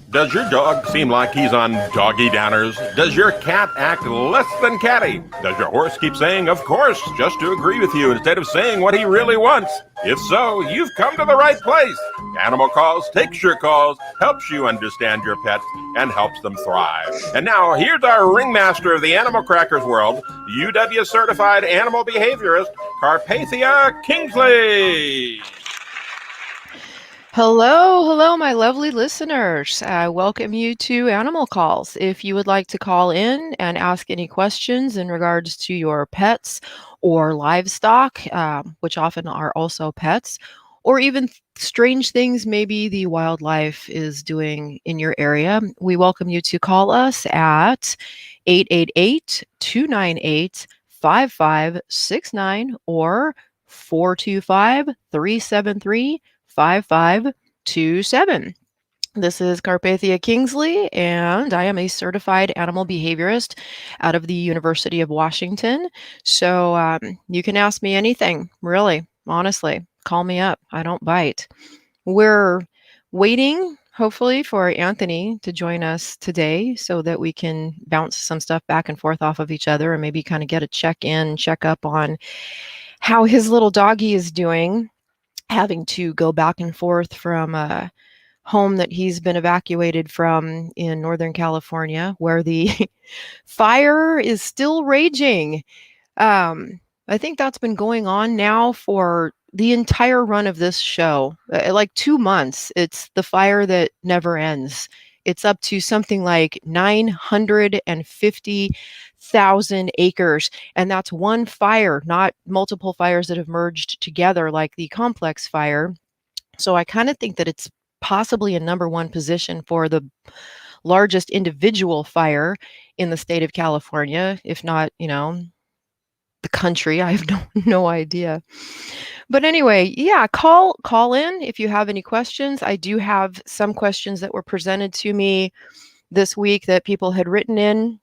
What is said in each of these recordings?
Does your dog seem like he's on doggy downers? Does your cat act less than catty? Does your horse keep saying, of course, just to agree with you instead of saying what he really wants? If so, you've come to the right place. Animal Calls takes your calls, helps you understand your pets, and helps them thrive. And now, here's our ringmaster of the Animal Crackers world, UW-certified animal behaviorist, Karpathia Kingsley. Hello, my lovely listeners. I welcome you to Animal Calls. If you would like to call in and ask any questions in regards to your pets or livestock, which often are also pets, or even strange things maybe the wildlife is doing in your area, we welcome you to call us at 888-298-5569 or 425-373 5527. This is Karpathia Kingsley, and I am a certified animal behaviorist out of the University of Washington. So you can ask me anything, really, honestly. Call me up. I don't bite. We're waiting, hopefully, for Anthony to join us today so that we can bounce some stuff back and forth off of each other and maybe kind of get a check up on how his little doggy is doing, having to go back and forth from a home that he's been evacuated from in Northern California, where the fire is still raging. I think that's been going on now for the entire run of this show, like 2 months. It's the fire that never ends. It's up to something like 950,000 acres. And that's one fire, not multiple fires that have merged together like the complex fire. So I kind of think that it's possibly a number one position for the largest individual fire in the state of California, if not, the country. I have no idea. But anyway, yeah, call in if you have any questions. I do have some questions that were presented to me this week that people had written in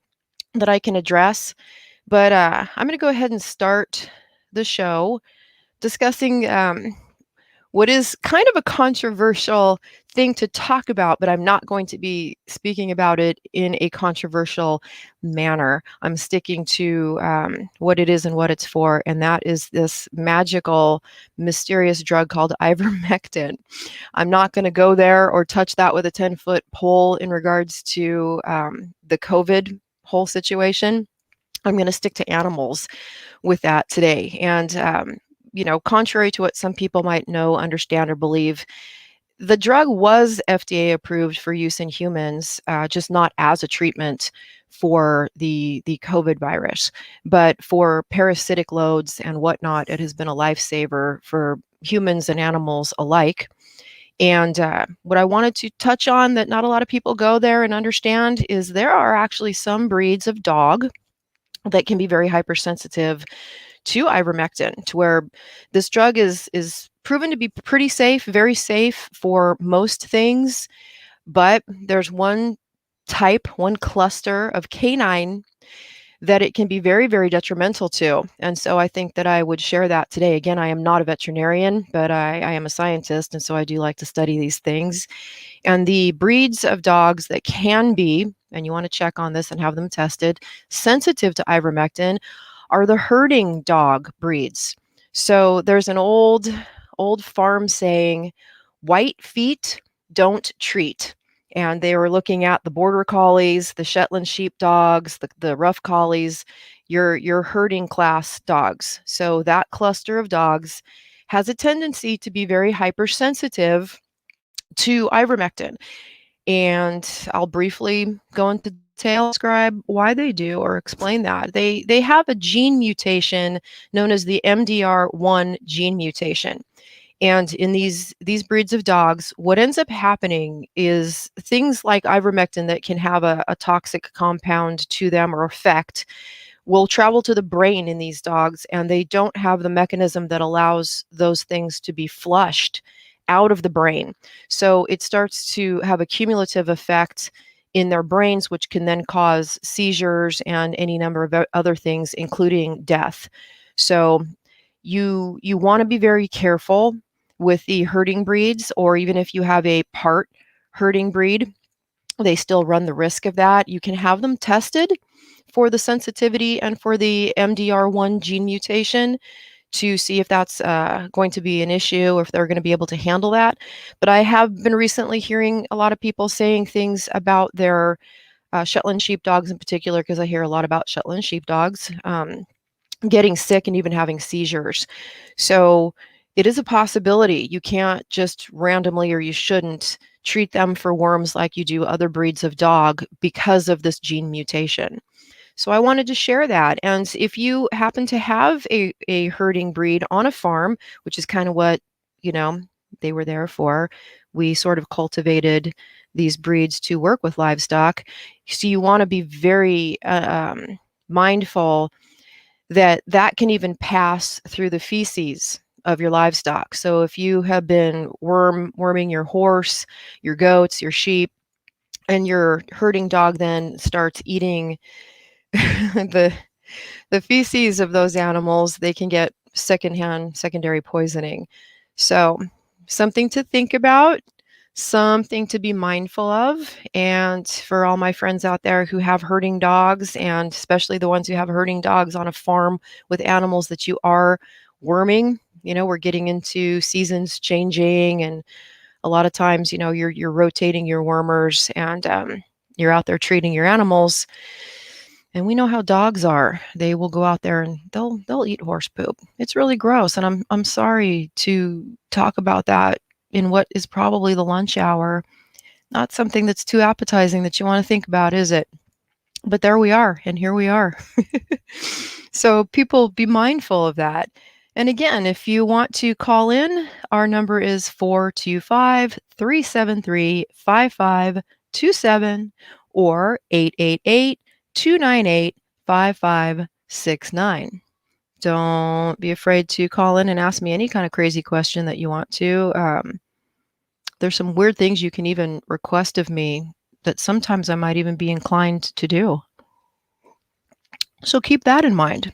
that I can address. But I'm going to go ahead and start the show discussing what is kind of a controversial thing to talk about, but I'm not going to be speaking about it in a controversial manner. I'm sticking to what it is and what it's for, and that is this magical, mysterious drug called ivermectin. I'm not going to go there or touch that with a 10-foot pole in regards to the COVID whole situation. I'm going to stick to animals with that today. And contrary to what some people might know, understand, or believe, the drug was FDA approved for use in humans, just not as a treatment for the COVID virus, but for parasitic loads and whatnot. It has been a lifesaver for humans and animals alike. And what I wanted to touch on that not a lot of people go there and understand is there are actually some breeds of dog that can be very hypersensitive to ivermectin, to where this drug is proven to be pretty safe, very safe for most things. But there's one cluster of canine that it can be very, very detrimental to. And so I think that I would share that today. Again, I am not a veterinarian, but I am a scientist. And so I do like to study these things. And the breeds of dogs that can be, and you want to check on this and have them tested, sensitive to ivermectin are the herding dog breeds. So there's an old farm saying, white feet don't treat. And they were looking at the border collies, the Shetland sheepdogs, the rough collies, your herding class dogs. So that cluster of dogs has a tendency to be very hypersensitive to ivermectin. And I'll briefly go into detail, describe why they do, or explain that. They have a gene mutation known as the MDR1 gene mutation. And in these breeds of dogs, what ends up happening is things like ivermectin that can have a toxic compound to them or effect will travel to the brain in these dogs, and they don't have the mechanism that allows those things to be flushed out of the brain. So it starts to have a cumulative effect in their brains, which can then cause seizures and any number of other things, including death. So you want to be very careful with the herding breeds, or even if you have a part herding breed, they still run the risk of that. You can have them tested for the sensitivity and for the MDR1 gene mutation to see if that's going to be an issue or if they're going to be able to handle that. But I have been recently hearing a lot of people saying things about their Shetland sheepdogs in particular, because I hear a lot about Shetland sheepdogs getting sick and even having seizures. So it is a possibility. You can't just randomly, or you shouldn't, treat them for worms like you do other breeds of dog because of this gene mutation. So I wanted to share that. And if you happen to have a herding breed on a farm, which is kind of what, they were there for, we sort of cultivated these breeds to work with livestock. So you want to be very mindful that that can even pass through the feces of your livestock. So if you have been worming your horse, your goats, your sheep, and your herding dog then starts eating the feces of those animals, they can get secondary poisoning. So something to think about, something to be mindful of. And for all my friends out there who have herding dogs, and especially the ones who have herding dogs on a farm with animals that you are worming, we're getting into seasons changing, and a lot of times, you're rotating your wormers, and you're out there treating your animals. And we know how dogs are. They will go out there and they'll eat horse poop. It's really gross, and I'm sorry to talk about that in what is probably the lunch hour. Not something that's too appetizing that you want to think about, is it? But there we are, and here we are. So people, be mindful of that. And again, if you want to call in, our number is 425-373-5527 or 888-298-5569. Don't be afraid to call in and ask me any kind of crazy question that you want to. There's some weird things you can even request of me that sometimes I might even be inclined to do. So keep that in mind.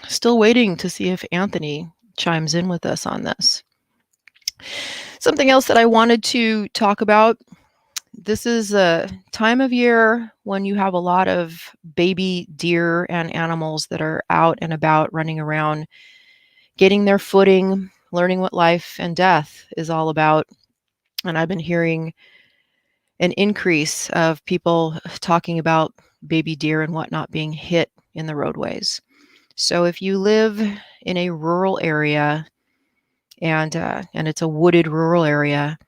Still waiting to see if Anthony chimes in with us on this. Something else that I wanted to talk about. This is a time of year when you have a lot of baby deer and animals that are out and about, running around, getting their footing, learning what life and death is all about. And I've been hearing an increase of people talking about baby deer and whatnot being hit in the roadways. So if you live in a rural area and it's a wooded rural area,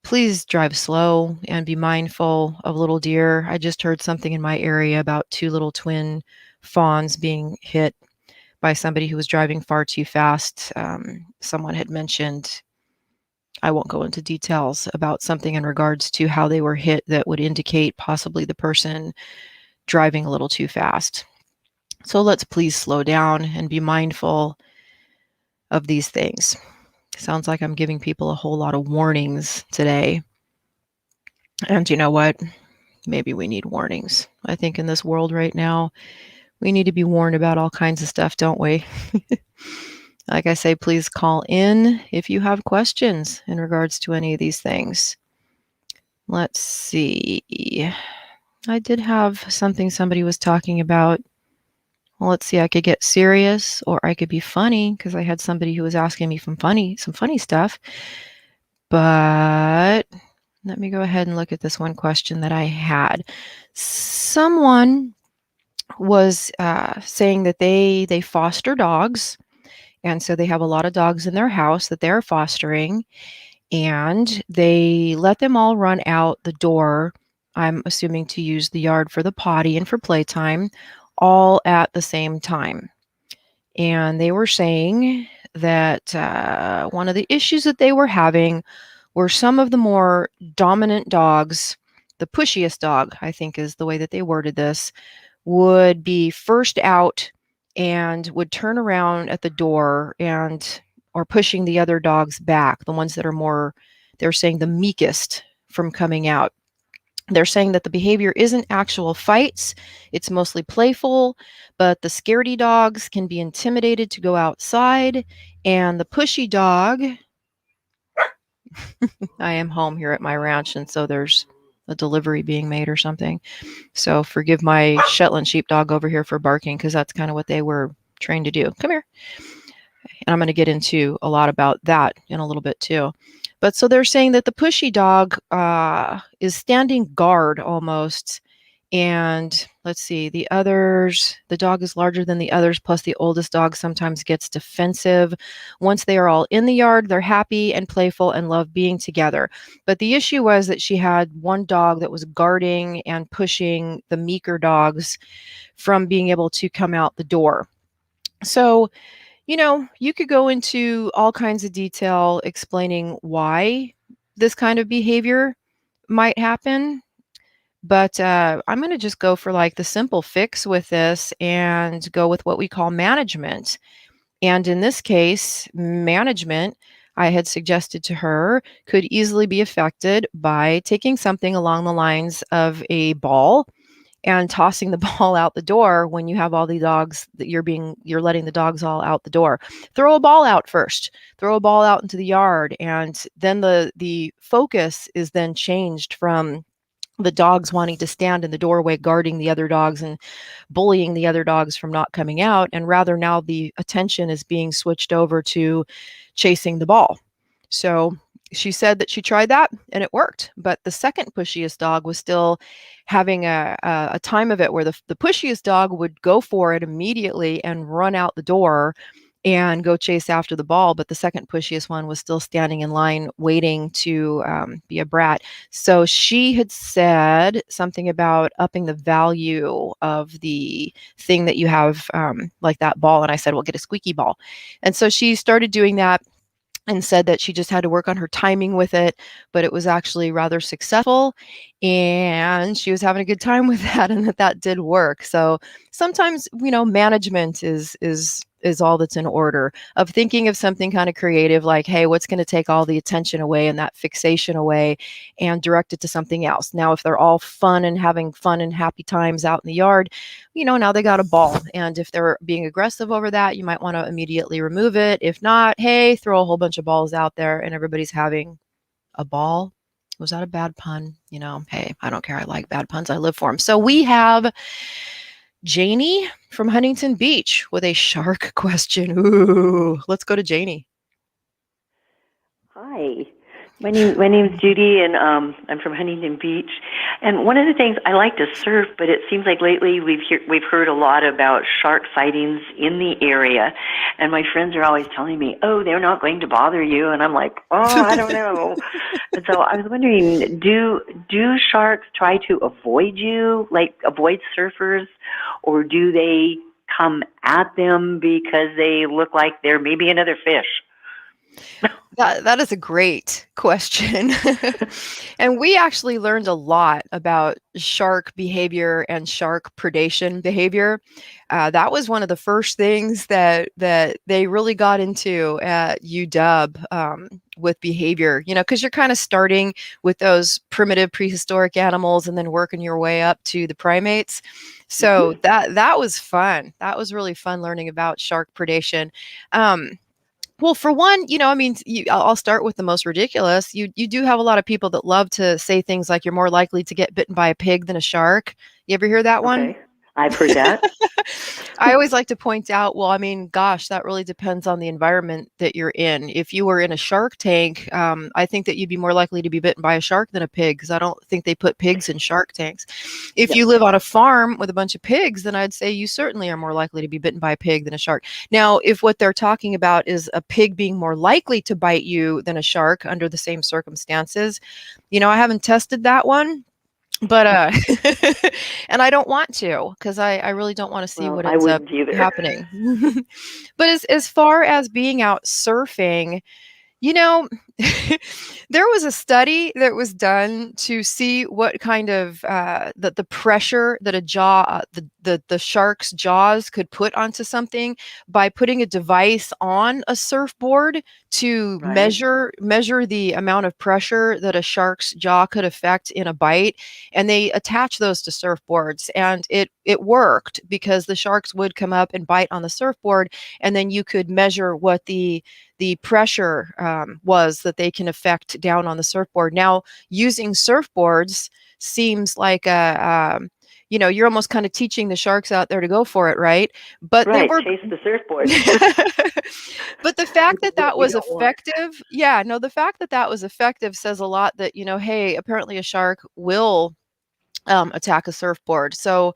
please drive slow and be mindful of little deer. I just heard something in my area about 2 little twin fawns being hit by somebody who was driving far too fast. Someone had mentioned, I won't go into details, about something in regards to how they were hit that would indicate possibly the person driving a little too fast. So let's please slow down and be mindful of these things. Sounds like I'm giving people a whole lot of warnings today. And you know what? Maybe we need warnings. I think in this world right now, we need to be warned about all kinds of stuff, don't we? Like I say, please call in if you have questions in regards to any of these things. Let's see. I did have something somebody was talking about. Well, let's see, I could get serious or I could be funny, because I had somebody who was asking me some funny stuff. But let me go ahead and look at this one question that I had. Someone was saying that they foster dogs, and so they have a lot of dogs in their house that they're fostering, and they let them all run out the door, I'm assuming to use the yard for the potty and for playtime, all at the same time. And they were saying that one of the issues that they were having were some of the more dominant dogs, the pushiest dog, I think is the way that they worded this, would be first out and would turn around at the door or pushing the other dogs back, the ones that are more, they're saying, the meekest from coming out. They're saying that the behavior isn't actual fights, it's mostly playful, but the scaredy dogs can be intimidated to go outside, and the pushy dog, I am home here at my ranch, and so there's a delivery being made or something. So forgive my Shetland sheepdog over here for barking, because that's kind of what they were trained to do. Come here. And I'm going to get into a lot about that in a little bit too. But so they're saying that the pushy dog is standing guard almost. And let's see, the others, the dog is larger than the others, plus the oldest dog sometimes gets defensive. Once they are all in the yard, they're happy and playful and love being together. But the issue was that she had one dog that was guarding and pushing the meeker dogs from being able to come out the door. So, you could go into all kinds of detail explaining why this kind of behavior might happen. But I'm going to just go for like the simple fix with this and go with what we call management. And in this case, management, I had suggested to her, could easily be affected by taking something along the lines of a ball and tossing the ball out the door when you have all the dogs that you're letting the dogs all out the door. Throw a ball out first. Throw a ball out into the yard, and then the focus is then changed from the dogs wanting to stand in the doorway guarding the other dogs and bullying the other dogs from not coming out, and rather now the attention is being switched over to chasing the ball. So she said that she tried that and it worked, but the second pushiest dog was still having a time of it where the pushiest dog would go for it immediately and run out the door and go chase after the ball, but the second pushiest one was still standing in line waiting to be a brat. So she had said something about upping the value of the thing that you have, like that ball, and I said, well, get a squeaky ball. And so she started doing that and said that she just had to work on her timing with it, but it was actually rather successful, and she was having a good time with that, and that did work. So sometimes, management is all that's in order, of thinking of something kind of creative, like, hey, what's going to take all the attention away and that fixation away and direct it to something else. Now, if they're all fun and having fun and happy times out in the yard, now they got a ball. And if they're being aggressive over that, you might want to immediately remove it. If not, hey, throw a whole bunch of balls out there and everybody's having a ball. Was that a bad pun? Hey, I don't care. I like bad puns. I live for them. So we have Janie from Huntington Beach with a shark question. Ooh, let's go to Janie. Hi, my name's Judy, and I'm from Huntington Beach. And one of the things, I like to surf, but it seems like lately we've heard a lot about shark sightings in the area, and my friends are always telling me, oh, they're not going to bother you, and I'm like, oh, I don't know. And so I was wondering, do sharks try to avoid you, like avoid surfers, or do they come at them because they look like they're maybe another fish? That is a great question. And we actually learned a lot about shark behavior and shark predation behavior. That was one of the first things that they really got into at UW with behavior, because you're kind of starting with those primitive prehistoric animals and then working your way up to the primates. So that was fun. That was really fun learning about shark predation. Well, for one, I'll start with the most ridiculous. You do have a lot of people that love to say things like you're more likely to get bitten by a pig than a shark. You ever hear that one? Okay, I've heard that. I always like to point out, well, gosh, that really depends on the environment that you're in. If you were in a shark tank, I think that you'd be more likely to be bitten by a shark than a pig, because I don't think they put pigs in shark tanks. If you live on a farm with a bunch of pigs, then I'd say you certainly are more likely to be bitten by a pig than a shark. Now, if what they're talking about is a pig being more likely to bite you than a shark under the same circumstances, I haven't tested that one. But and I don't want to, because I really don't want to see what ends up happening. But as far as being out surfing, there was a study that was done to see what kind of the pressure that the shark's jaws could put onto something by putting a device on a surfboard to measure the amount of pressure that a shark's jaw could affect in a bite. And they attach those to surfboards, and it worked, because the sharks would come up and bite on the surfboard, and then you could measure what the the pressure was that they can affect down on the surfboard. Now, using surfboards seems like you're almost kind of teaching the sharks out there to go for it, right? But they Right, were chase the surfboard. but the fact that What that we was don't want. effective, yeah, no, the fact that that was effective says a lot that, hey, apparently a shark will attack a surfboard. So,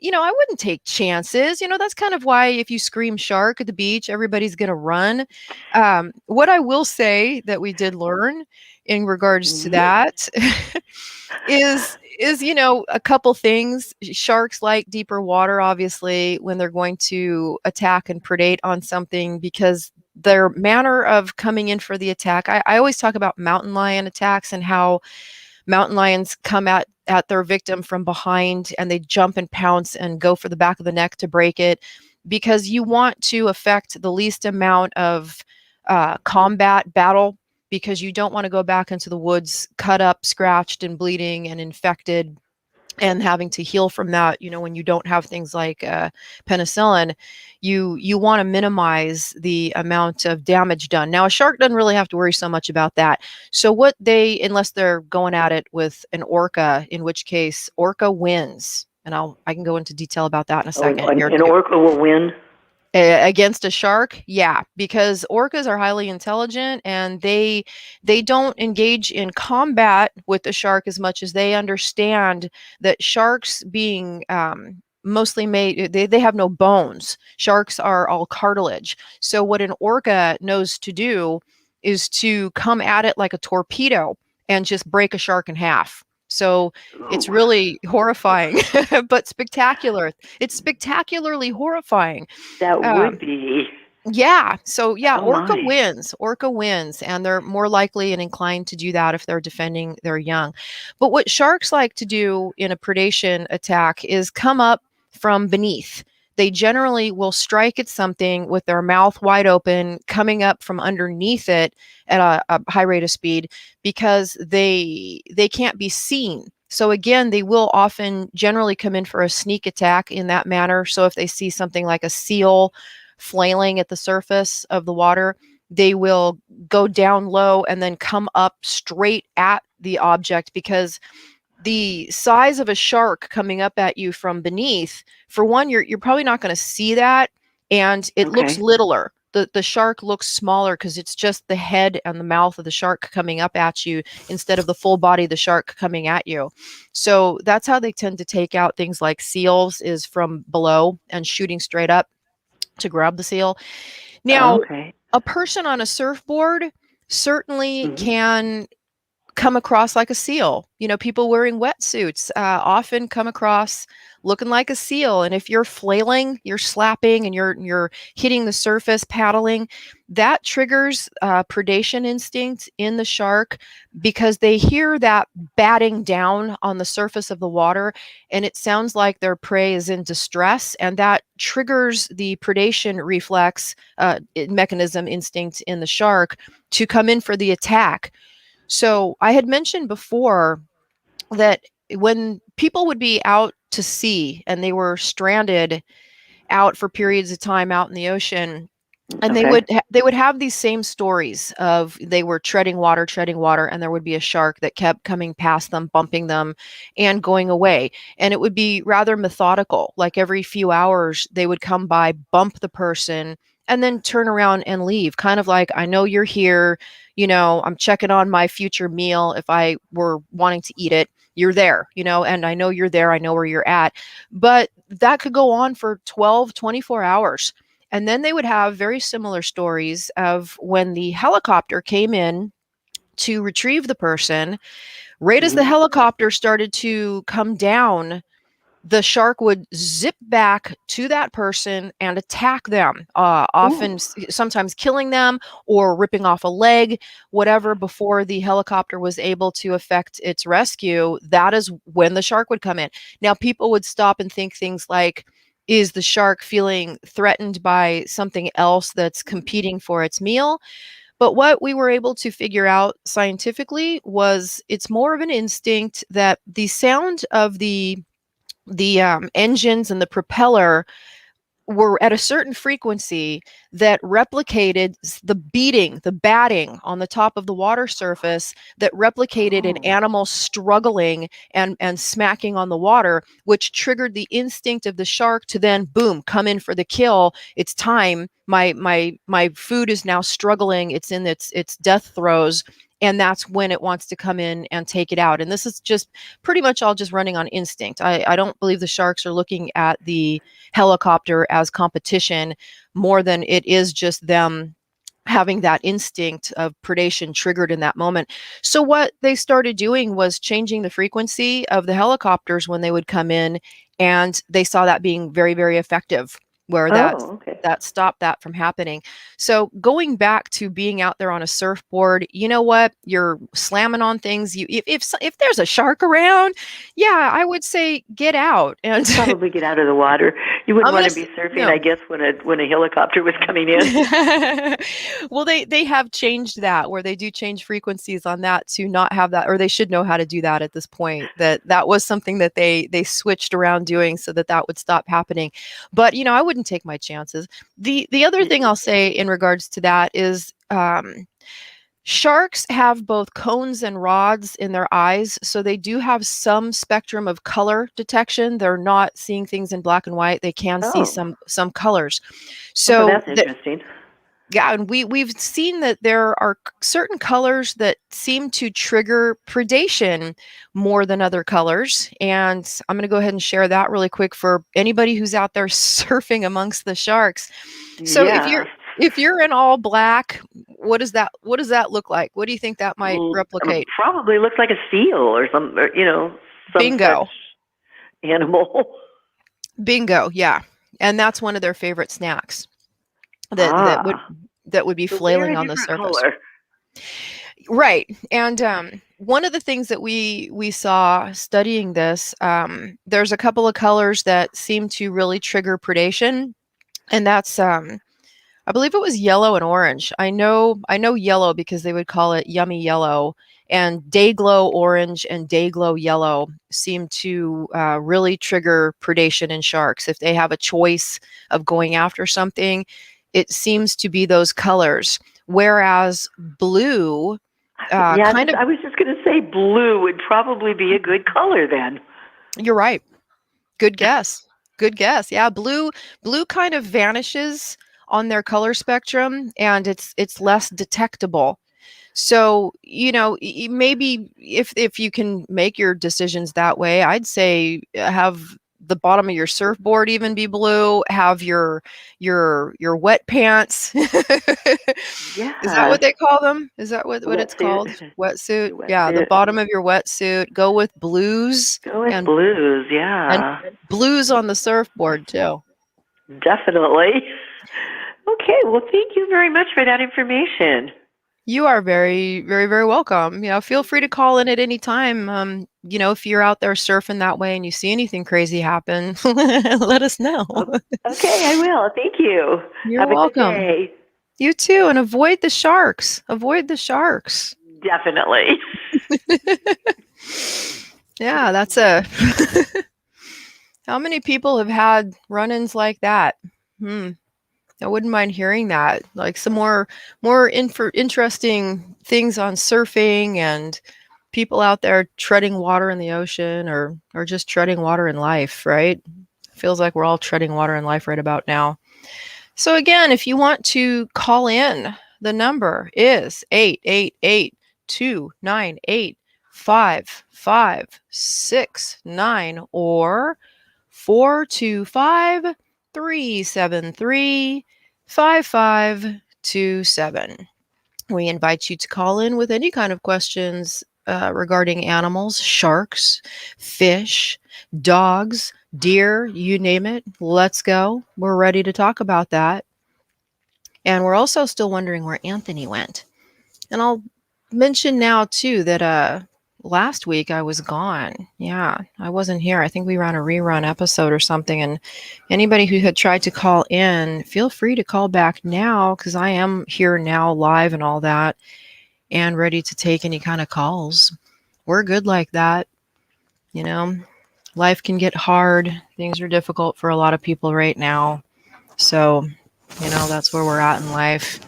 I wouldn't take chances. That's kind of why if you scream shark at the beach, everybody's going to run. What I will say that we did learn in regards to Mhm. that is a couple things. Sharks like deeper water, obviously, when they're going to attack and predate on something, because their manner of coming in for the attack. I always talk about mountain lion attacks and how mountain lions come at their victim from behind, and they jump and pounce and go for the back of the neck to break it, because you want to affect the least amount of combat battle, because you don't want to go back into the woods cut up, scratched, and bleeding and infected, and having to heal from that. When you don't have things like penicillin, you want to minimize the amount of damage done. Now, a shark doesn't really have to worry so much about that. So unless they're going at it with an orca, in which case orca wins. And I can go into detail about that in a second here An too. orca will win. Against a shark, yeah, because orcas are highly intelligent, and they don't engage in combat with the shark as much as they understand that sharks, being mostly made, they have no bones. Sharks are all cartilage. So what an orca knows to do is to come at it like a torpedo and just break a shark in half. So it's Ooh, really horrifying, but spectacular. It's spectacularly horrifying. that would Um, be. yeah. So yeah, Oh my. Orca wins, and they're more likely and inclined to do that if they're defending their young. But what sharks like to do in a predation attack is come up from beneath. They generally will strike at something with their mouth wide open, coming up from underneath it at a high rate of speed, because they can't be seen. So again, they will often generally come in for a sneak attack in that manner. So if they see something like a seal flailing at the surface of the water, they will go down low and then come up straight at the object, because the size of a shark coming up at you from beneath, for one, you're probably not going to see that, and it looks Okay. littler. The shark looks smaller because it's just the head and the mouth of the shark coming up at you instead of the full body of the shark coming at you. So that's how they tend to take out things like seals, is from below and shooting straight up to grab the seal. Now, Okay. a person on a surfboard certainly Mhm. can come across like a seal. People wearing wetsuits often come across looking like a seal. And if you're flailing, you're slapping, and you're hitting the surface, paddling, that triggers predation instinct in the shark, because they hear that batting down on the surface of the water, and it sounds like their prey is in distress, and that triggers the predation reflex mechanism instinct in the shark to come in for the attack. So I had mentioned before that when people would be out to sea and they were stranded out for periods of time out in the ocean, and Okay. they would have these same stories of they were treading water, and there would be a shark that kept coming past them, bumping them, and going away. And it would be rather methodical. Like every few hours, they would come by, bump the person, and then turn around and leave. Kind of like, I know you're here. I'm checking on my future meal. If I were wanting to eat it, you're there, and I know you're there. I know where you're at. But that could go on for 12, 24 hours. And then they would have very similar stories of when the helicopter came in to retrieve the person. Right as the Mhm. helicopter started to come down, the shark would zip back to that person and attack them, Ooh. sometimes killing them or ripping off a leg, whatever, before the helicopter was able to effect its rescue. That is when the shark would come in. Now, people would stop and think things like, is the shark feeling threatened by something else that's competing for its meal? But what we were able to figure out scientifically was it's more of an instinct that the sound of the engines and the propeller were at a certain frequency that replicated the beating, the batting on the top of the water surface, that replicated an Oh. animal struggling and smacking on the water, which triggered the instinct of the shark to then boom, come in for the kill. It's time. My food is now struggling. It's in its death throes. And that's when it wants to come in and take it out. And this is just pretty much all just running on instinct. I don't believe the sharks are looking at the helicopter as competition more than it is just them having that instinct of predation triggered in that moment. So what they started doing was changing the frequency of the helicopters when they would come in, and they saw that being very, very effective, where Oh, okay. that stopped that from happening. So going back to being out there on a surfboard, you know what? You're slamming on things. If there's a shark around, yeah, I would say get out and Probably get out of the water. You wouldn't want to be surfing, no. I guess, when a helicopter was coming in. Well, they have changed that, where they do change frequencies on that to not have that, or they should know how to do that at this point. That was something that they switched around doing so that would stop happening. But I wouldn't take my chances. The other thing I'll say in regards to that is sharks have both cones and rods in their eyes, so they do have some spectrum of color detection. They're not seeing things in black and white. They can see some colors. So that's interesting. Yeah, and we've seen that there are certain colors that seem to trigger predation more than other colors. And I'm going to go ahead and share that really quick for anybody who's out there surfing amongst the sharks. So if you're in all black, what does that look like? What do you think that might replicate? Probably looks like a seal or some Bingo. Such animal. Bingo, yeah. And that's one of their favorite snacks. That would be flailing on the surface. Color. Right. And one of the things that we saw studying this, there's a couple of colors that seem to really trigger predation, and that's I believe it was yellow and orange. I know yellow because they would call it yummy yellow, and Dayglow orange and Dayglow yellow seem to really trigger predation in sharks. If they have a choice of going after something, it seems to be those colors. Whereas blue, I was just going to say blue would probably be a good color then. You're right. Good guess. Good guess. Yeah, blue kind of vanishes on their color spectrum, and it's less detectable. So, maybe if you can make your decisions that way, I'd say have the bottom of your surfboard even be blue, have your wet pants. Yeah. Is that what they call them? Is that what it's called? Wetsuit? Yeah, the bottom of your wetsuit. Go with blues. Blues, yeah. And blues on the surfboard too. Definitely. Okay, well, thank you very much for that information. You are very, very, very welcome. Feel free to call in at any time. If you're out there surfing that way and you see anything crazy happen, let us know. Okay, I will. Thank you. You're welcome. Good day. You too, and avoid the sharks. Avoid the sharks. Definitely. Yeah, that's how many people have had run-ins like that? I wouldn't mind hearing that. Like some more interesting things on surfing and people out there treading water in the ocean or just treading water in life, right? Feels like we're all treading water in life right about now. So again, if you want to call in, the number is 888-298-5569 or 425-373-5527. We invite you to call in with any kind of questions regarding animals, sharks, fish, dogs, deer, you name it. Let's go. We're ready to talk about that. And we're also still wondering where Anthony went. And I'll mention now, too, that last week I was gone. Yeah, I wasn't here. I think we ran a rerun episode or something. And anybody who had tried to call in, feel free to call back now because I am here now live and all that and ready to take any kind of calls. We're good like that. Life can get hard. Things are difficult for a lot of people right now. So, that's where we're at in life.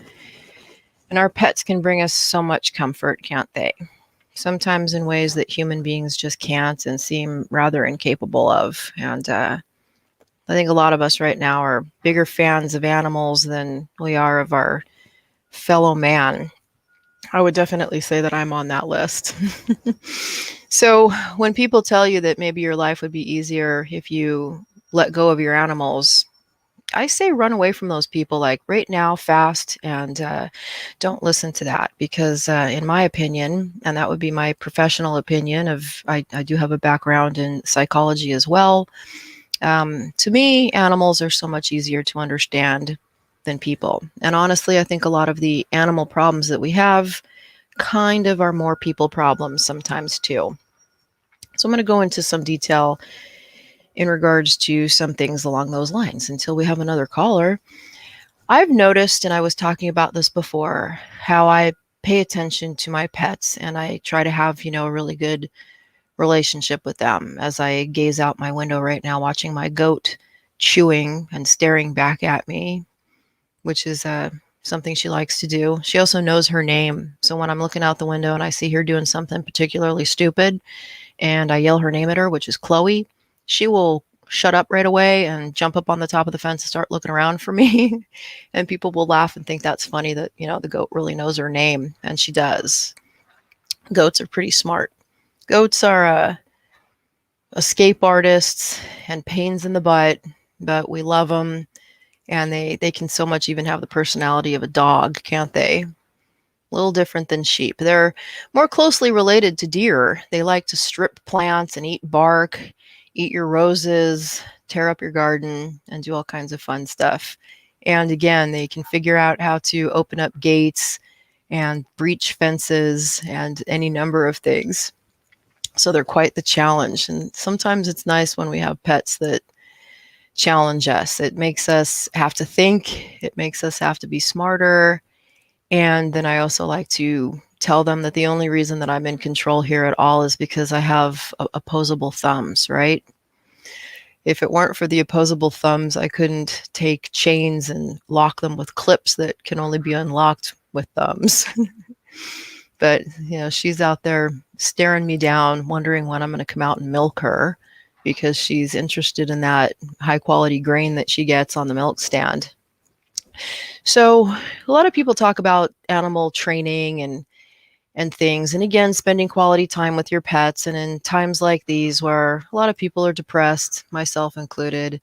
And our pets can bring us so much comfort, can't they? Sometimes in ways that human beings just can't and seem rather incapable of. And I think a lot of us right now are bigger fans of animals than we are of our fellow man. I would definitely say that I'm on that list. So when people tell you that maybe your life would be easier if you let go of your animals, I say run away from those people like right now, fast, and don't listen to that because, in my opinion, and that would be my professional opinion I do have a background in psychology as well. To me, animals are so much easier to understand than people. And honestly, I think a lot of the animal problems that we have kind of are more people problems sometimes too. So I'm going to go into some detail in regards to some things along those lines until we have another caller. I've noticed, and I was talking about this before, how I pay attention to my pets and I try to have, a really good relationship with them as I gaze out my window right now, watching my goat chewing and staring back at me, which is something she likes to do. She also knows her name. So when I'm looking out the window and I see her doing something particularly stupid and I yell her name at her, which is Chloe, she will shut up right away and jump up on the top of the fence and start looking around for me. And people will laugh and think that's funny that, the goat really knows her name. And she does. Goats are pretty smart. Goats are escape artists and pains in the butt, but we love them. And they can so much even have the personality of a dog, can't they? A little different than sheep. They're more closely related to deer. They like to strip plants and eat bark, eat your roses, tear up your garden, and do all kinds of fun stuff. And again, they can figure out how to open up gates and breach fences and any number of things. So they're quite the challenge. And sometimes it's nice when we have pets that challenge us. It makes us have to think. It makes us have to be smarter. And then I also like to tell them that the only reason that I'm in control here at all is because I have opposable thumbs, right? If it weren't for the opposable thumbs, I couldn't take chains and lock them with clips that can only be unlocked with thumbs. But, she's out there staring me down, wondering when I'm going to come out and milk her because she's interested in that high quality grain that she gets on the milk stand. So a lot of people talk about animal training and things. And again, spending quality time with your pets. And in times like these where a lot of people are depressed, myself included,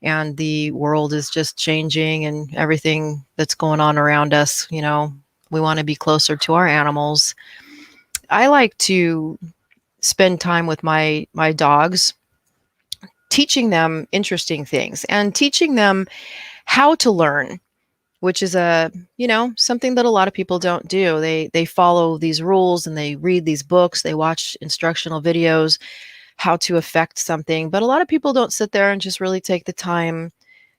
and the world is just changing and everything that's going on around us, we want to be closer to our animals. I like to spend time with my dogs, teaching them interesting things and teaching them how to learn, which is something that a lot of people don't do. They follow these rules and they read these books, they watch instructional videos, how to affect something. But a lot of people don't sit there and just really take the time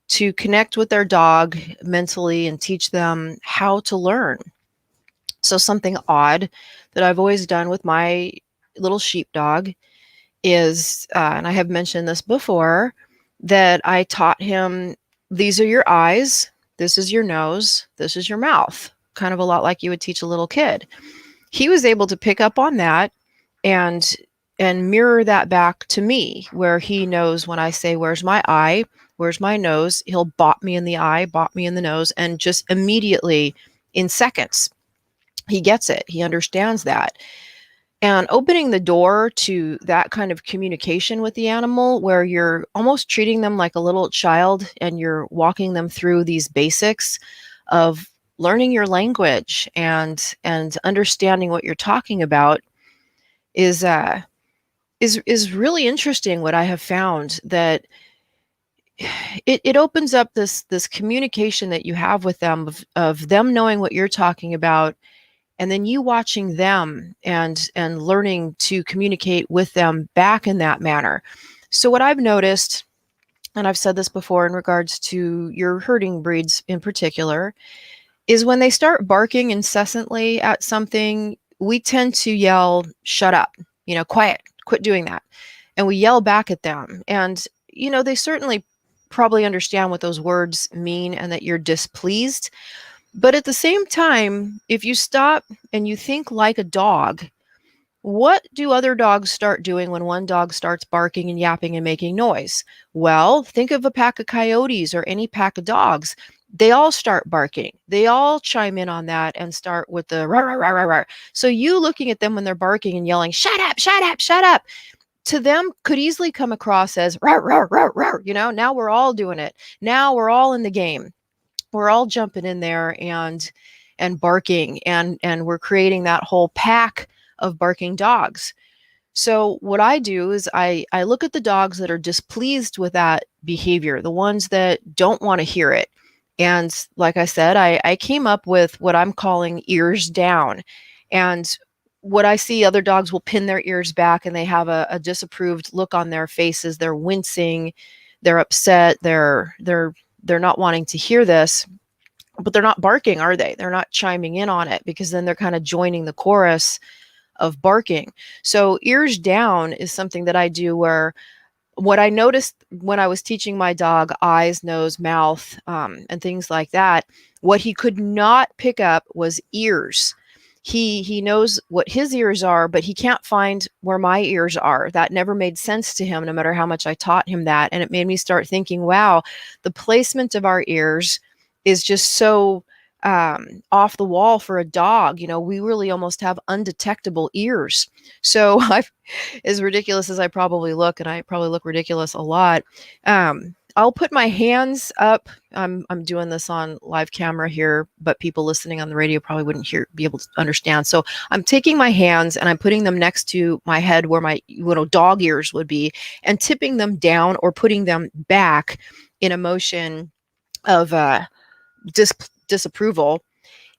to connect with their dog mentally and teach them how to learn. So something odd that I've always done with my little sheepdog is, and I have mentioned this before, that I taught him, these are your eyes, this is your nose, this is your mouth, kind of a lot like you would teach a little kid. He was able to pick up on that and mirror that back to me, where he knows when I say, where's my eye, where's my nose, he'll bop me in the eye, bop me in the nose, and just immediately in seconds, he gets it. He understands that. And opening the door to that kind of communication with the animal, where you're almost treating them like a little child and you're walking them through these basics of learning your language and understanding what you're talking about, is really interesting. What I have found, that it opens up this communication that you have with them of them knowing what you're talking about, and then you watching them and learning to communicate with them back in that manner. So what I've noticed, and I've said this before in regards to your herding breeds in particular, is when they start barking incessantly at something, we tend to yell, shut up, quiet, quit doing that. And we yell back at them. And, they certainly probably understand what those words mean and that you're displeased. But at the same time, if you stop and you think like a dog, what do other dogs start doing when one dog starts barking and yapping and making noise? Well, think of a pack of coyotes or any pack of dogs. They all start barking. They all chime in on that and start with the rah, rah, rah, rah, rah. So you looking at them when they're barking and yelling, shut up, shut up, shut up, to them could easily come across as rah, rah, rah, rah. Now we're all doing it. Now we're all in the game. We're all jumping in there and barking, and we're creating that whole pack of barking dogs. So what I do is I look at the dogs that are displeased with that behavior, the ones that don't want to hear it. And like I said, I came up with what I'm calling ears down. And what I see, other dogs will pin their ears back and they have a disapproved look on their faces. They're wincing, they're upset, they're not wanting to hear this. But they're not barking, are they? They're not chiming in on it, because then they're kind of joining the chorus of barking. So ears down is something that I do, where what I noticed when I was teaching my dog eyes, nose, mouth, and things like that, what he could not pick up was ears. He knows what his ears are, but he can't find where my ears are. That never made sense to him, no matter how much I taught him that. And it made me start thinking, wow, the placement of our ears is just so off the wall for a dog. We really almost have undetectable ears. So as ridiculous as I probably look, and I probably look ridiculous a lot, I'll put my hands up. I'm doing this on live camera here, but people listening on the radio probably wouldn't be able to understand. So I'm taking my hands and I'm putting them next to my head where my dog ears would be, and tipping them down or putting them back in a motion of disapproval,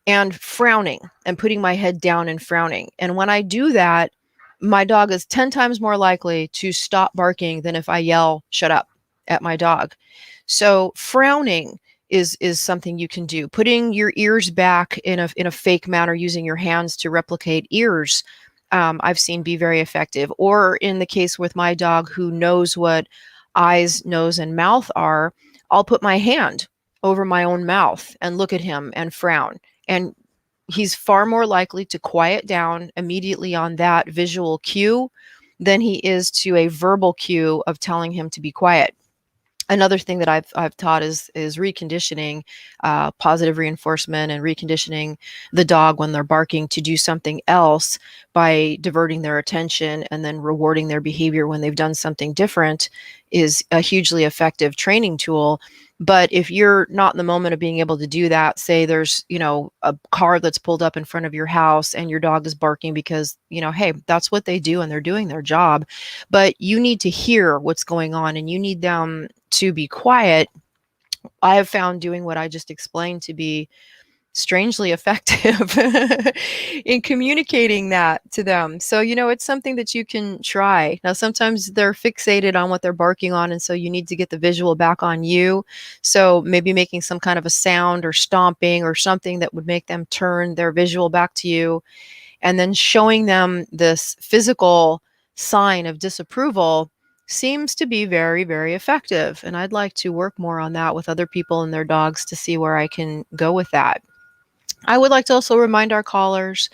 and frowning, and putting my head down and frowning. And when I do that, my dog is 10 times more likely to stop barking than if I yell, shut up, at my dog. So frowning is something you can do. Putting your ears back in a fake manner, using your hands to replicate ears, I've seen be very effective. Or in the case with my dog who knows what eyes, nose, and mouth are, I'll put my hand over my own mouth and look at him and frown. And he's far more likely to quiet down immediately on that visual cue than he is to a verbal cue of telling him to be quiet. Another thing that I've taught is reconditioning, positive reinforcement, and reconditioning the dog when they're barking to do something else by diverting their attention and then rewarding their behavior when they've done something different is a hugely effective training tool. But if you're not in the moment of being able to do that, say there's, a car that's pulled up in front of your house and your dog is barking because, hey, that's what they do and they're doing their job. But you need to hear what's going on and you need them to be quiet. I have found doing what I just explained to be strangely effective in communicating that to them. So, it's something that you can try. Now, sometimes they're fixated on what they're barking on, and so you need to get the visual back on you. So maybe making some kind of a sound or stomping or something that would make them turn their visual back to you, and then showing them this physical sign of disapproval seems to be very, very effective. And I'd like to work more on that with other people and their dogs to see where I can go with that. I would like to also remind our callers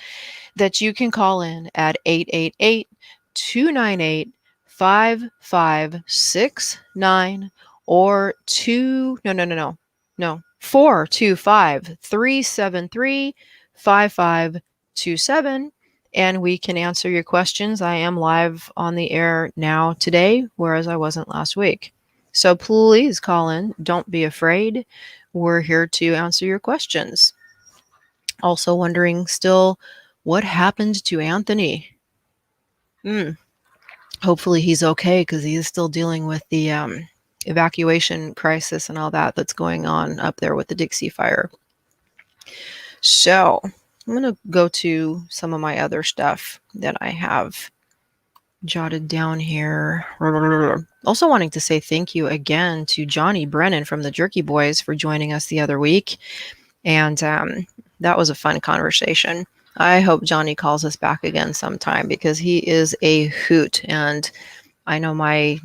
that you can call in at 888-298-5569 or 425-373-5527, and we can answer your questions. I am live on the air now today, whereas I wasn't last week. So please call in. Don't be afraid. We're here to answer your questions. Also wondering still what happened to Anthony. Hopefully he's okay, because he is still dealing with the evacuation crisis and all that's going on up there with the Dixie Fire. So I'm going to go to some of my other stuff that I have jotted down here. Also wanting to say thank you again to Johnny Brennan from the Jerky Boys for joining us the other week. And that was a fun conversation. I hope Johnny calls us back again sometime, because he is a hoot. And I know my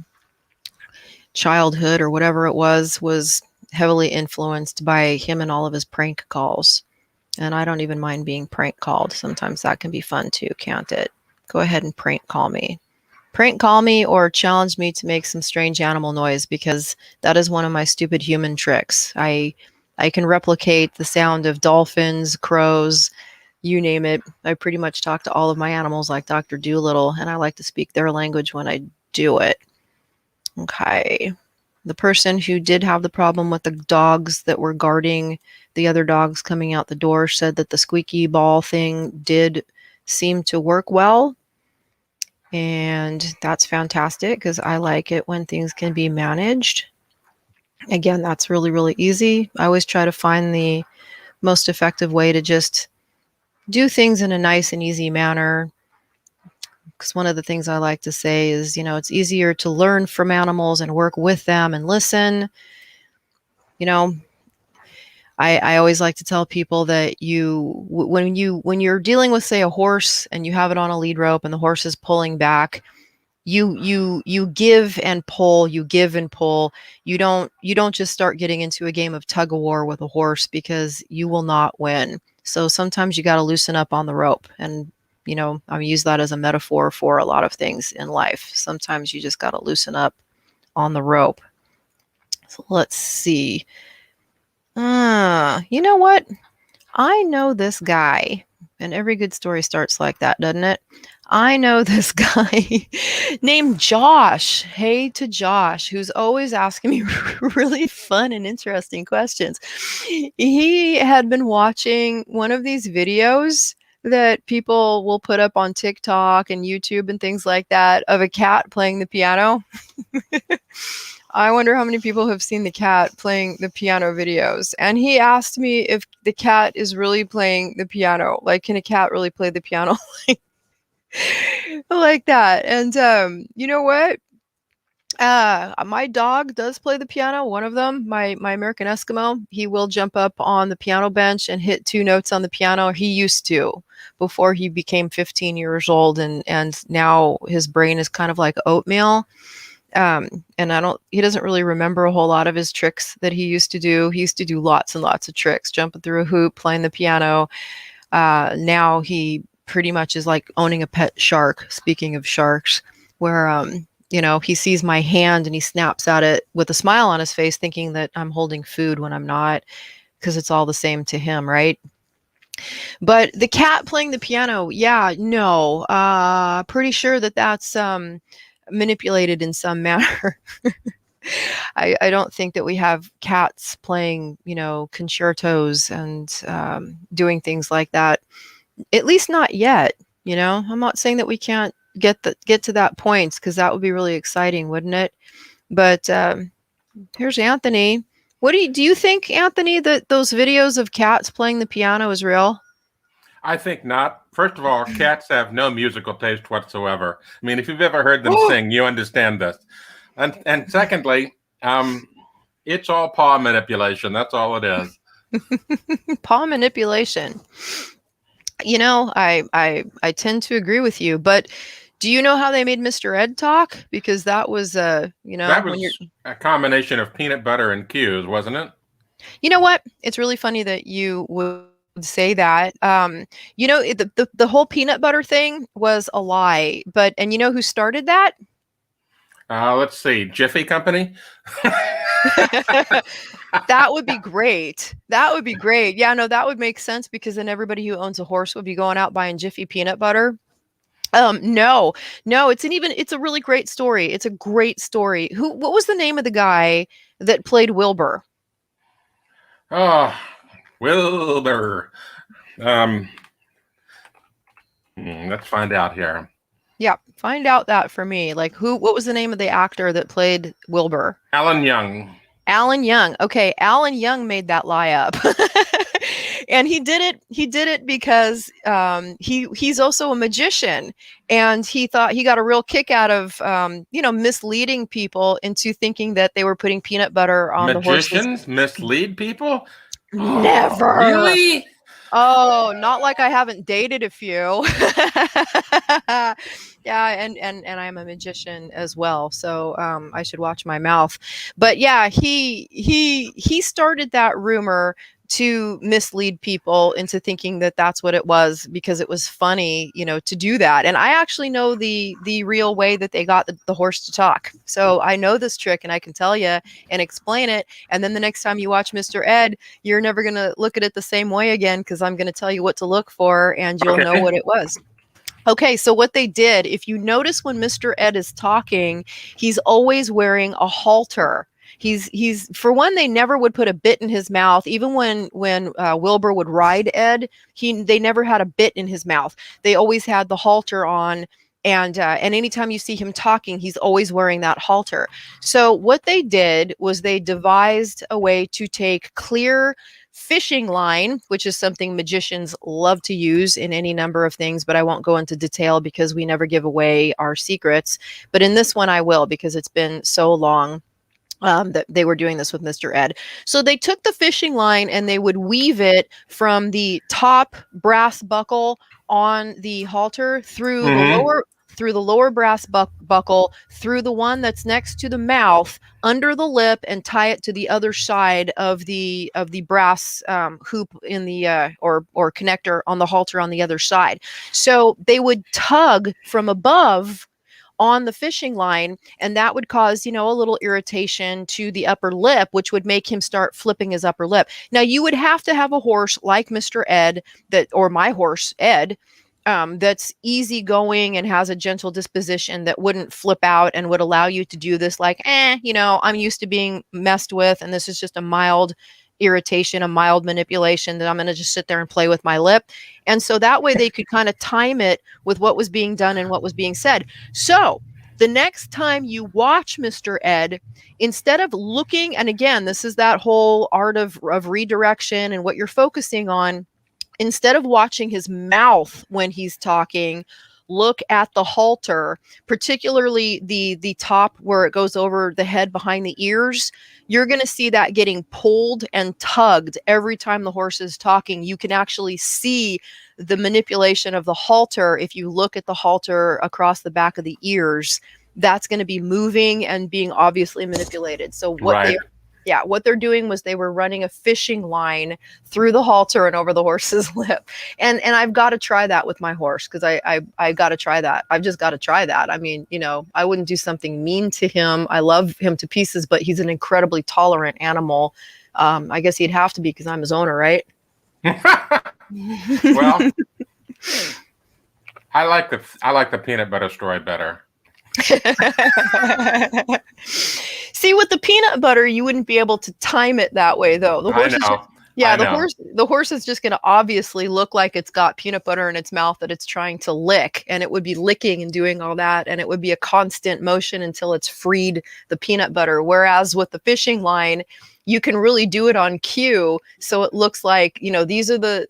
childhood or whatever it was heavily influenced by him and all of his prank calls. And I don't even mind being prank called. Sometimes that can be fun too, can't it? Go ahead and prank call me. Prank call me or challenge me to make some strange animal noise, because that is one of my stupid human tricks. I can replicate the sound of dolphins, crows, you name it. I pretty much talk to all of my animals like Dr. Doolittle, and I like to speak their language when I do it. Okay. The person who did have the problem with the dogs that were guarding the other dogs coming out the door said that the squeaky ball thing did seem to work well. And that's fantastic, because I like it when things can be managed. Again, that's really, really easy. I always try to find the most effective way to just do things in a nice and easy manner. Because one of the things I like to say is, it's easier to learn from animals and work with them and listen. I always like to tell people that when you're dealing with, say, a horse and you have it on a lead rope and the horse is pulling back, you give and pull, you give and pull. You don't just start getting into a game of tug of war with a horse, because you will not win. So sometimes you got to loosen up on the rope. And I use that as a metaphor for a lot of things in life. Sometimes you just got to loosen up on the rope. So let's see. You know what? I know this guy, and every good story starts like that, doesn't it? I know this guy named Josh. Hey to Josh, who's always asking me really fun and interesting questions. He had been watching one of these videos that people will put up on TikTok and YouTube and things like that of a cat playing the piano. I wonder how many people have seen the cat playing the piano videos. And he asked me if the cat is really playing the piano. Like, can a cat really play the piano like that? And you know what? My dog does play the piano. One of them, my American Eskimo, he will jump up on the piano bench and hit 2 notes on the piano. He used to, before he became 15 years old, and now his brain is kind of like oatmeal. And he doesn't really remember a whole lot of his tricks that he used to do. He used to do lots and lots of tricks, jumping through a hoop, playing the piano. Now he pretty much is like owning a pet shark. Speaking of sharks, where, he sees my hand and he snaps at it with a smile on his face, thinking that I'm holding food when I'm not, because it's all the same to him, right? But the cat playing the piano, yeah, no, pretty sure that's manipulated in some manner. I don't think that we have cats playing, concertos and doing things like that. At least not yet. I'm not saying that we can't get to that point, because that would be really exciting, wouldn't it? But here's Anthony. What do you think, Anthony, that those videos of cats playing the piano is real? I think not. First of all, cats have no musical taste whatsoever. I mean, if you've ever heard them sing, you understand this. And secondly, it's all paw manipulation. That's all it is. Paw manipulation. I tend to agree with you, but do you know how they made Mr. Ed talk? Because that was, that was a combination of peanut butter and cues, wasn't it? You know what? It's really funny that you would say that. The whole peanut butter thing was a lie, and you know who started that? Let's see, Jiffy Company. That would be great. That would be great. Yeah, no, that would make sense, because then everybody who owns a horse would be going out buying Jiffy peanut butter. No, it's a really great story. It's a great story. What was the name of the guy that played Wilbur? Oh, Wilbur. Let's find out here. Yeah, find out that for me. Like, what was the name of the actor that played Wilbur? Alan Young. Alan Young. Okay, Alan Young made that lie up. And he did it because he's also a magician, and he thought he got a real kick out of misleading people into thinking that they were putting peanut butter on the horses. Magicians mislead people? Never. Really? Oh, not like I haven't dated a few. Yeah, and I'm a magician as well, so I should watch my mouth. But yeah, he started that rumor to mislead people into thinking that that's what it was because it was funny, to do that. And I actually know the real way that they got the horse to talk. So I know this trick and I can tell you and explain it. And then the next time you watch Mr. Ed, you're never going to look at it the same way again because I'm going to tell you what to look for and you'll know what it was. Okay, so what they did, if you notice when Mr. Ed is talking, he's always wearing a halter. He's for one, they never would put a bit in his mouth. Even when Wilbur would ride Ed, they never had a bit in his mouth. They always had the halter on. And anytime you see him talking, he's always wearing that halter. So what they did was they devised a way to take clear fishing line, which is something magicians love to use in any number of things, but I won't go into detail because we never give away our secrets. But in this one, I will because it's been so long that they were doing this with Mr. Ed. So they took the fishing line and they would weave it from the top brass buckle on the halter through the lower brass buckle, through the one that's next to the mouth, under the lip, and tie it to the other side of the brass hoop in the or connector on the halter on the other side. So they would tug from above on the fishing line, and that would cause, a little irritation to the upper lip, which would make him start flipping his upper lip. Now, you would have to have a horse like Mr. Ed, or my horse, Ed, that's easygoing and has a gentle disposition that wouldn't flip out and would allow you to do this like, I'm used to being messed with, and this is just a mild irritation, a mild manipulation that I'm going to just sit there and play with my lip. And so that way they could kind of time it with what was being done and what was being said. So the next time you watch Mr. Ed, instead of looking, and again, this is that whole art of redirection and what you're focusing on, instead of watching his mouth when he's talking, look at the halter, particularly the top where it goes over the head behind the ears. You're going to see that getting pulled and tugged every time the horse is talking. You can actually see the manipulation of the halter. If you look at the halter across the back of the ears, that's going to be moving and being obviously manipulated. So what they're doing was they were running a fishing line through the halter and over the horse's lip. And I've got to try that with my horse because I got to try that. I've just got to try that. I mean, I wouldn't do something mean to him. I love him to pieces, but he's an incredibly tolerant animal. I guess he'd have to be because I'm his owner, right? Well, I like the peanut butter story better. See, with the peanut butter, you wouldn't be able to time it that way, though. The horse the horse is just going to obviously look like it's got peanut butter in its mouth that it's trying to lick, and it would be licking and doing all that, and it would be a constant motion until it's freed the peanut butter. Whereas with the fishing line, you can really do it on cue, so it looks like, these are the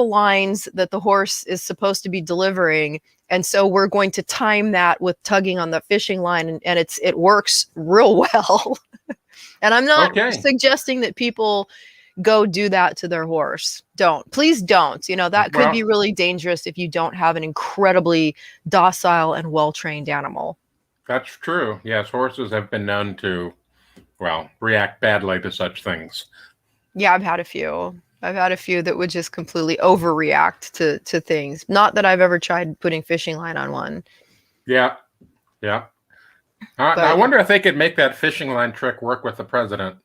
lines that the horse is supposed to be delivering. And so we're going to time that with tugging on the fishing line, and it works real well. And I'm not suggesting that people go do that to their horse. Please don't. That could be really dangerous if you don't have an incredibly docile and well-trained animal. That's true. Yes, horses have been known to, react badly to such things. Yeah, I've had a few that would just completely overreact to things. Not that I've ever tried putting fishing line on one. Yeah. I wonder if they could make that fishing line trick work with the president.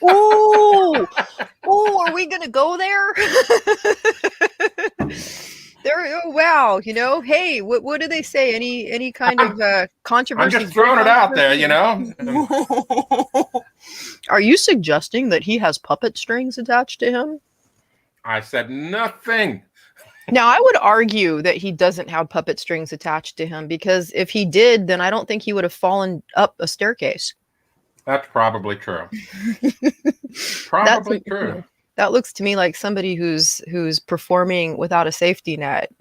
Oh, are we gonna go there? Wow. Hey, what do they say? Any kind of controversy? I'm just throwing it out there, Are you suggesting that he has puppet strings attached to him? I said nothing. Now, I would argue that he doesn't have puppet strings attached to him, because if he did, then I don't think he would have fallen up a staircase. That's probably true. Probably true. That looks to me like somebody who's performing without a safety net.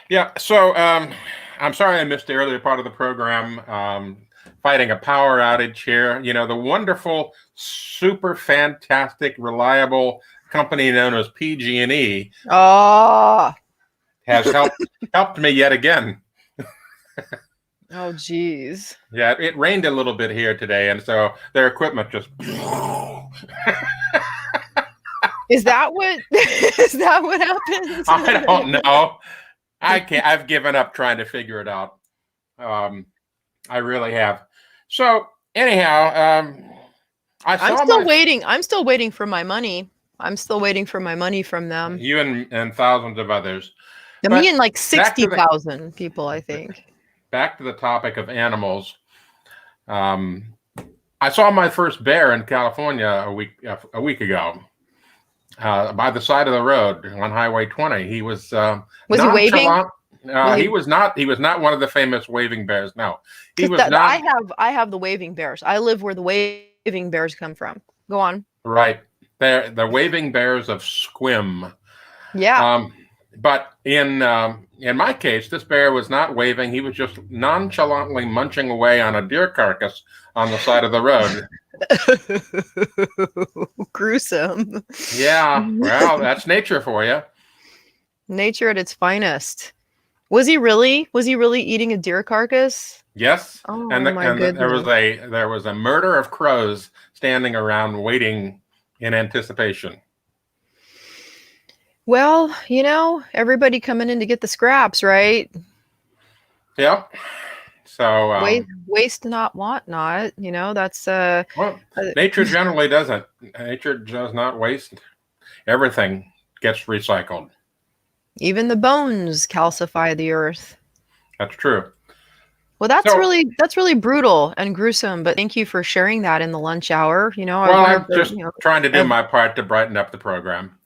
Yeah. So I'm sorry I missed the earlier part of the program. Fighting a power outage here. The wonderful, super fantastic, reliable company known as PG&E Oh, has helped me yet again. oh, geez. Yeah, it rained a little bit here today, and so their equipment just. Is that what is that what happened? I don't know. I can't. I've given up trying to figure it out. I really have. So anyhow, I'm still waiting. I'm still waiting for my money. I'm still waiting for my money from them. You and thousands of others. Me and like 60,000 people, I think. Back to the topic of animals. I saw my first bear in California a week ago. By the side of the road on Highway 20. He was he waving? He was not. He was not one of the famous waving bears. No, he was not. I have the waving bears. I live where the waving bears come from. Go on. Right, they're the waving bears of Squim. Yeah. But in my case, this bear was not waving. He was just nonchalantly munching away on a deer carcass on the side of the road. Gruesome. Yeah, well, that's nature for you. Nature at its finest. Was he really eating a deer carcass? Yes. Oh, my goodness. There was a murder of crows standing around waiting in anticipation. Well, everybody coming in to get the scraps, right? Yeah. So waste not, want not. That's nature generally doesn't. Nature does not waste. Everything gets recycled. Even the bones calcify the earth. That's true. Well, that's really brutal and gruesome. But thank you for sharing that in the lunch hour. I'm just trying to do my part to brighten up the program.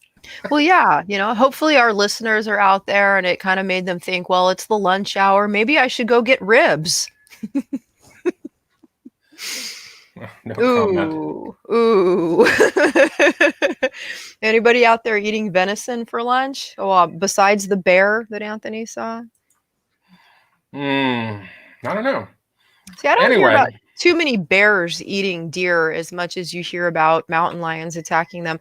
Well, yeah, hopefully our listeners are out there and it kind of made them think, well, it's the lunch hour. Maybe I should go get ribs. No comment. Ooh. Anybody out there eating venison for lunch? Oh, besides the bear that Anthony saw? I don't know. See, I don't hear about too many bears eating deer as much as you hear about mountain lions attacking them.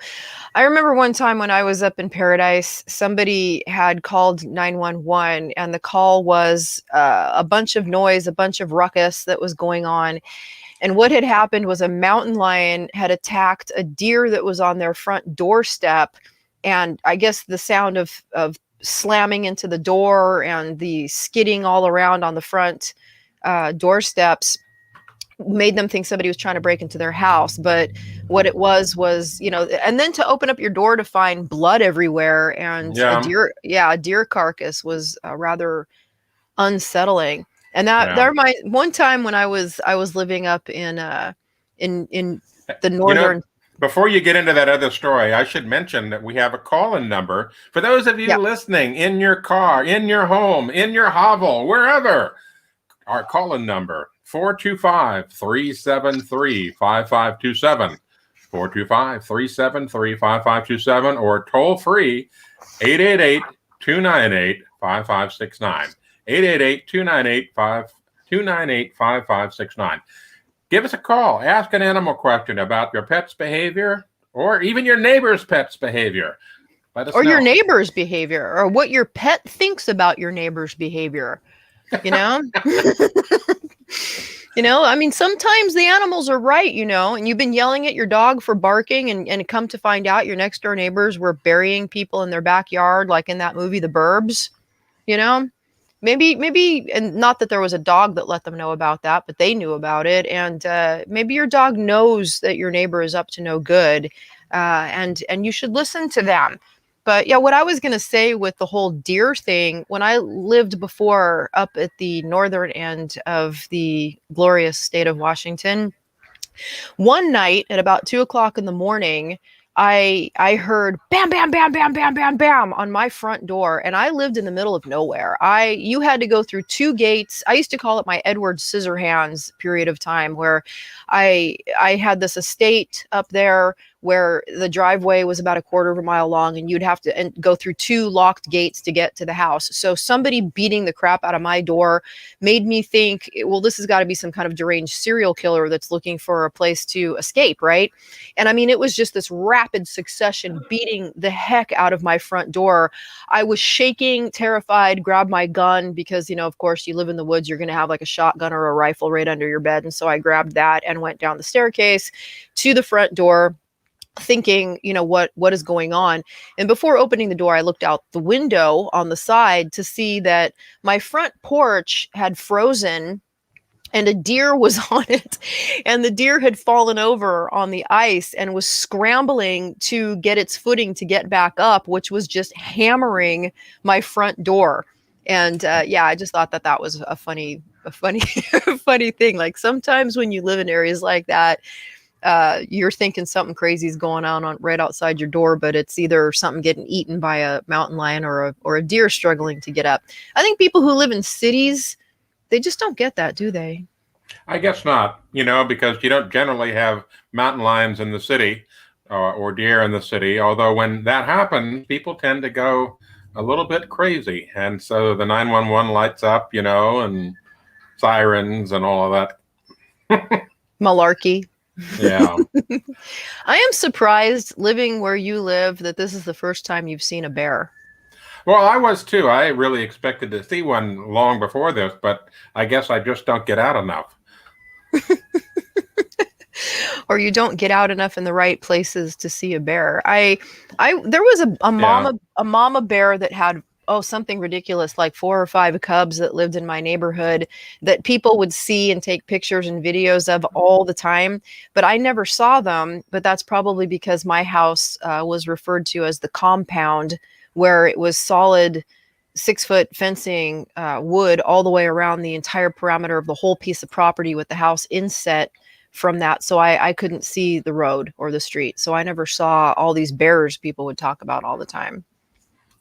I remember one time when I was up in Paradise, somebody had called 911 and the call was a bunch of noise, a bunch of ruckus that was going on. And what had happened was a mountain lion had attacked a deer that was on their front doorstep. And I guess the sound of slamming into the door and the skidding all around on the front doorsteps made them think somebody was trying to break into their house. But what it was, and then to open up your door to find blood everywhere and a deer carcass was rather unsettling. And that one time when I was living up in the northern. Before you get into that other story, I should mention that we have a call-in number for those of you listening in your car, in your home, in your hovel, wherever. Our call-in number, 425-373-5527, 425-373-5527, or toll-free 888-298-5569, 888-298-5569. Give us a call. Ask an animal question about your pet's behavior or even your neighbor's pet's behavior. Let us know. Your neighbor's behavior or what your pet thinks about your neighbor's behavior. I mean, sometimes the animals are right, and you've been yelling at your dog for barking and come to find out your next door neighbors were burying people in their backyard, like in that movie, The Burbs, maybe, and not that there was a dog that let them know about that, but they knew about it. And maybe your dog knows that your neighbor is up to no good, and you should listen to them. But yeah, what I was going to say with the whole deer thing, when I lived before up at the northern end of the glorious state of Washington, one night at about 2:00 in the morning, I heard bam, bam, bam, bam, bam, bam, bam on my front door. And I lived in the middle of nowhere. You had to go through 2 gates. I used to call it my Edward Scissorhands period of time, where I had this estate up there where the driveway was about a quarter of a mile long and you'd have to go through 2 locked gates to get to the house. So somebody beating the crap out of my door made me think, well, this has got to be some kind of deranged serial killer that's looking for a place to escape, right? And I mean, it was just this rapid succession beating the heck out of my front door. I was shaking, terrified, grabbed my gun because, of course, you live in the woods, you're going to have like a shotgun or a rifle right under your bed. And so I grabbed that and went down the staircase to the front door, thinking, what is going on? And before opening the door, I looked out the window on the side to see that my front porch had frozen and a deer was on it, and the deer had fallen over on the ice and was scrambling to get its footing to get back up, which was just hammering my front door. And I just thought that was a funny funny thing. Like sometimes when you live in areas like that, you're thinking something crazy is going on right outside your door, but it's either something getting eaten by a mountain lion or a deer struggling to get up. I think people who live in cities, they just don't get that, do they? I guess not, because you don't generally have mountain lions in the city or deer in the city. Although when that happens, people tend to go a little bit crazy. And so the 911 lights up, and sirens and all of that. Malarkey. Yeah. I am surprised, living where you live, that this is the first time you've seen a bear. Well, I was too. I really expected to see one long before this, but I guess I just don't get out enough. Or you don't get out enough in the right places to see a bear. There was a mama bear that had something ridiculous, like 4 or 5 cubs that lived in my neighborhood that people would see and take pictures and videos of all the time. But I never saw them. But that's probably because my house was referred to as the compound, where it was solid 6-foot fencing, wood all the way around the entire perimeter of the whole piece of property with the house inset from that. So I couldn't see the road or the street. So I never saw all these bears people would talk about all the time.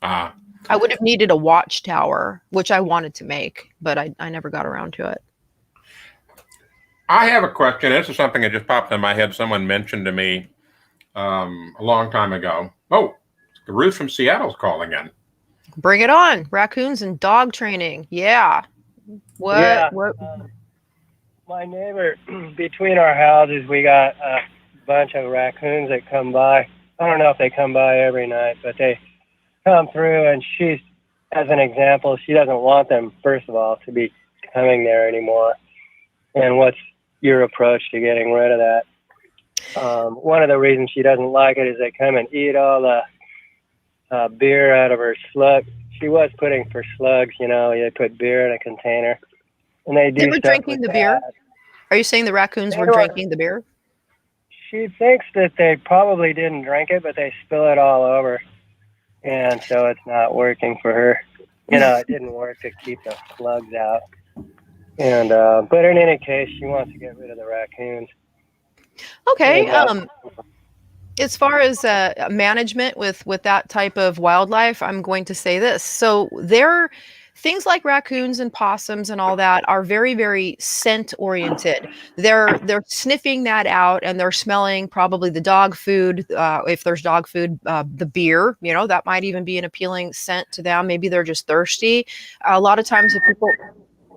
I would have needed a watchtower, which I wanted to make, but I never got around to it. I have a question. This is something that just popped in my head. Someone mentioned to me a long time ago. Oh, Ruth from Seattle's calling in. Bring it on. Raccoons and dog training. Yeah. What? Yeah. What? My neighbor, between our houses, we got a bunch of raccoons that come by. I don't know if they come by every night, but they come through, and she's, as an example, she doesn't want them, first of all, to be coming there anymore. And what's your approach to getting rid of that? One of the reasons she doesn't like it is they come and eat all the beer out of her slug. She was putting for slugs, they put beer in a container. And they were drinking the beer? Are you saying the raccoons were drinking the beer? She thinks that they probably didn't drink it, but they spill it all over. And so it's not working for her. It didn't work to keep the slugs out. And but in any case, she wants to get rid of the raccoons. Okay. As far as management with that type of wildlife, I'm going to say this. So things like raccoons and possums and all that are very, very scent oriented. They're sniffing that out, and they're smelling probably the dog food. If there's dog food, the beer, that might even be an appealing scent to them. Maybe they're just thirsty. A lot of times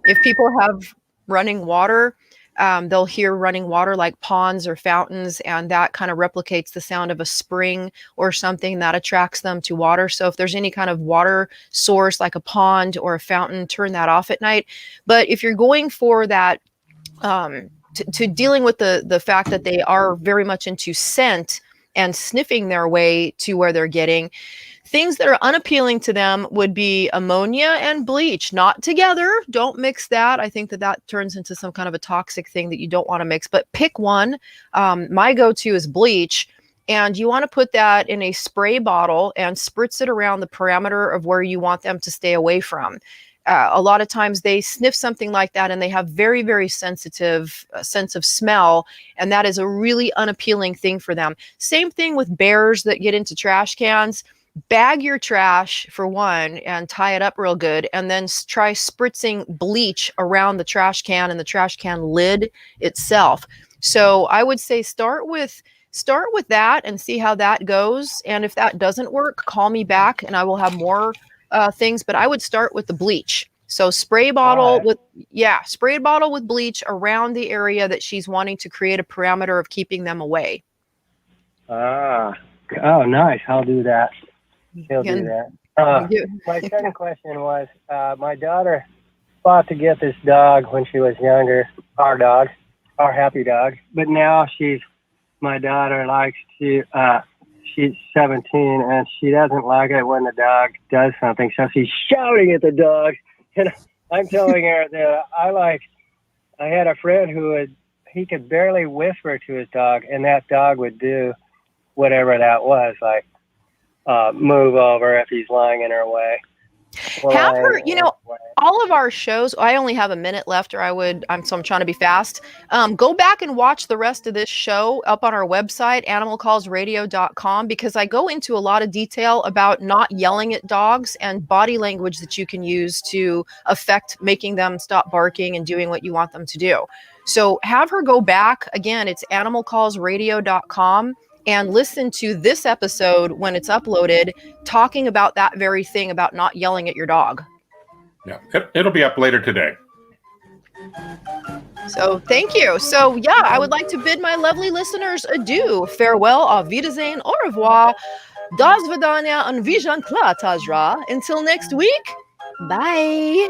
if people have running water, they'll hear running water like ponds or fountains, and that kind of replicates the sound of a spring or something that attracts them to water. So if there's any kind of water source like a pond or a fountain, turn that off at night. But if you're going for that, to dealing with the fact that they are very much into scent and sniffing their way to where they're getting, things that are unappealing to them would be ammonia and bleach, not together. Don't mix that. I think that turns into some kind of a toxic thing that you don't want to mix, but pick one. My go-to is bleach, and you want to put that in a spray bottle and spritz it around the perimeter of where you want them to stay away from. A lot of times they sniff something like that and they have very, very sensitive sense of smell, and that is a really unappealing thing for them. Same thing with bears that get into trash cans. Bag your trash for one and tie it up real good, and then try spritzing bleach around the trash can and the trash can lid itself. So I would say start with start with that and see how that goes. And if that doesn't work, call me back and I will have more things. But I would start with the bleach. So spray bottle with bleach around the area that she's wanting to create a parameter of keeping them away. Oh, nice. I'll do that. He'll do that. My second question was, my daughter fought to get this dog when she was younger, our dog, our happy dog. But now my daughter likes to, she's 17 and she doesn't like it when the dog does something. So she's shouting at the dog. And I'm telling her that I had a friend he could barely whisper to his dog and that dog would do whatever that was, like move over if he's lying in her way. Have her, all of our shows, I only have a minute left so I'm trying to be fast. Go back and watch the rest of this show up on our website, animalcallsradio.com, because I go into a lot of detail about not yelling at dogs and body language that you can use to affect making them stop barking and doing what you want them to do. So have her go back. Again, it's animalcallsradio.com. And listen to this episode when it's uploaded, talking about that very thing about not yelling at your dog. Yeah, it'll be up later today. So thank you. So yeah, I would like to bid my lovely listeners adieu. Farewell, auf Wiedersehen, au revoir, das vidania, and vision kla tajra. Until next week, bye.